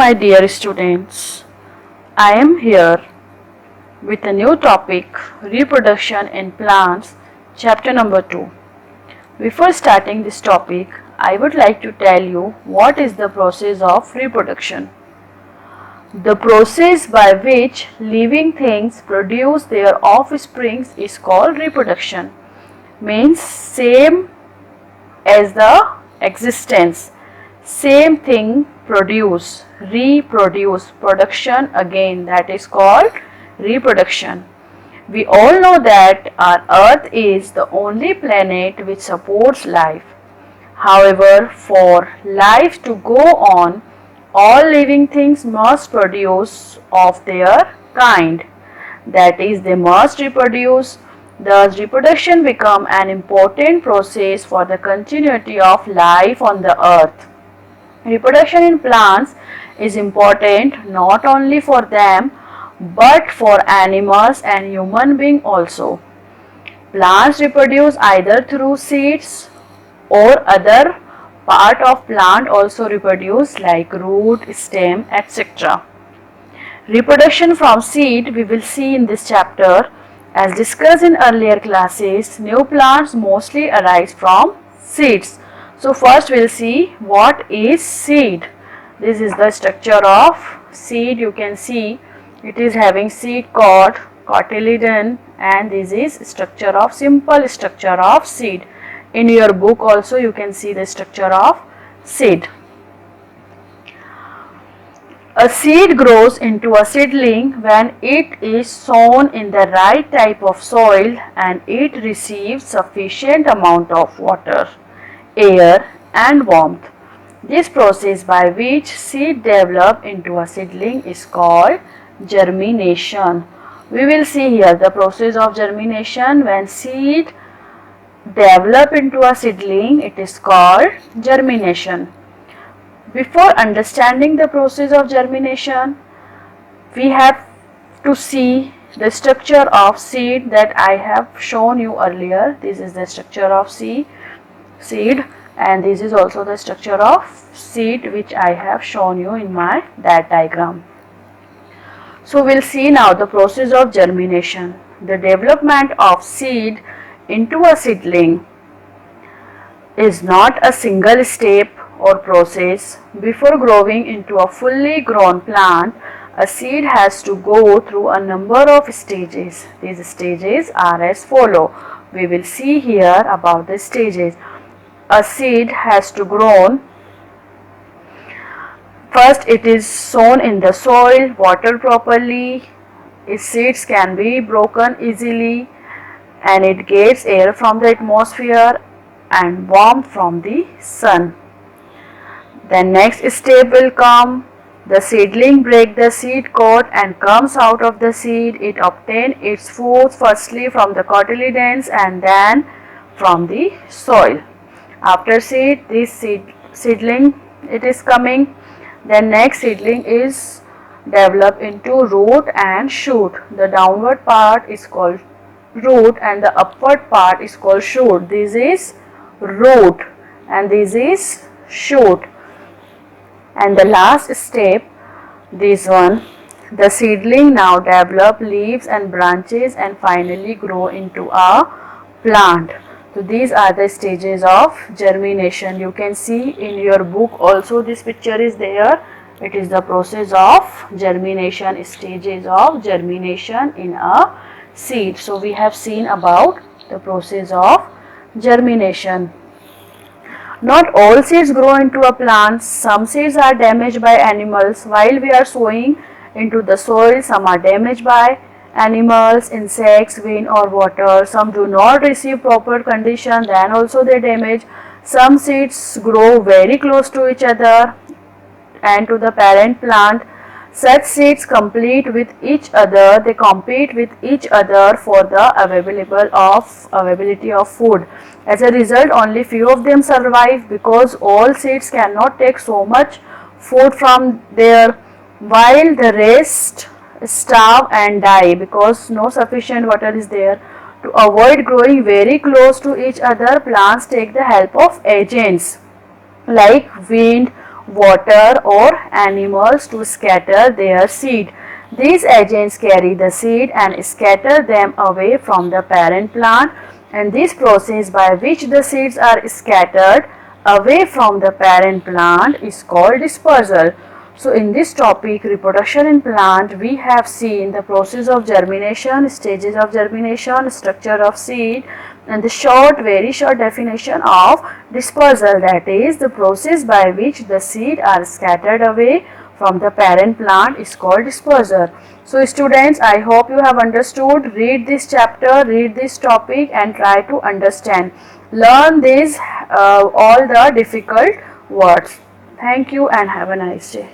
my dear students. I am here with a new topic, reproduction in plants, chapter number 2. Before starting this topic, I would like to tell you what is the process of reproduction. The process by which living things produce their offsprings is called reproduction. Means same as the existence. Same thing produce, reproduce, production again, that is called reproduction. We all know that our earth is the only planet which supports life. However, for life to go on, all living things must produce of their kind. That is, they must reproduce. Thus, reproduction become an important process for the continuity of life on the earth. Reproduction in plants is important not only for them but for animals and human beings also. Plants reproduce either through seeds or other part of plant also reproduce like root, stem, etc. Reproduction from seed we will see in this chapter. As discussed in earlier classes, new plants mostly arise from seeds. So first we'll see what is seed. This is the structure of seed. You can see it is having seed coat, cotyledon, and this is simple structure of seed. In your book also you can see the structure of seed. A seed grows into a seedling when it is sown in the right type of soil and it receives sufficient amount of water, air and warmth. This process by which seed develop into a seedling is called germination. We will see here the process of germination. When seed develop into a seedling, it is called germination. Before understanding the process of germination, we have to see the structure of seed that I have shown you earlier. This is the structure of seed, and this is also the structure of seed which I have shown you in that diagram. So we'll see now the process of germination. The development of seed into a seedling is not a single step or process. Before growing into a fully grown plant, a seed has to go through a number of stages. These stages are as follow. We will see here about the stages. A seed has to grow. First, it is sown in the soil, watered properly. Its seeds can be broken easily, and it gets air from the atmosphere and warmth from the sun. Then next step will come. The seedling breaks the seed coat and comes out of the seed. It obtains its food firstly from the cotyledons and then from the soil. After this seedling it is coming. Then next seedling is developed into root and shoot. The downward part is called root and the upward part is called shoot. This is root and this is shoot. And the last step, this one, the seedling now develop leaves and branches and finally grow into a plant. So these are the stages of germination. You can see in your book also this picture is there. It is the process of germination, stages of germination in a seed. So we have seen about the process of germination. Not all seeds grow into a plant. Some seeds are damaged by animals. While we are sowing into the soil, some are damaged by animals, insects, wind or water. Some do not receive proper condition, then also they damage. Some seeds grow very close to each other and to the parent plant. Such seeds compete with each other. They compete with each other for the availability of food. As a result, only few of them survive because all seeds cannot take so much food from there, while the rest starve and die because no sufficient water is there. To avoid growing very close to each other, plants take the help of agents like wind, water or animals to scatter their seed. These agents carry the seed and scatter them away from the parent plant, and this process by which the seeds are scattered away from the parent plant is called dispersal. So in this topic, reproduction in plant, we have seen the process of germination, stages of germination, structure of seed, and the very short definition of dispersal, that is the process by which the seed are scattered away from the parent plant is called dispersal. So students, I hope you have understood. Read this chapter, read this topic and try to understand. Learn these all the difficult words. Thank you and have a nice day.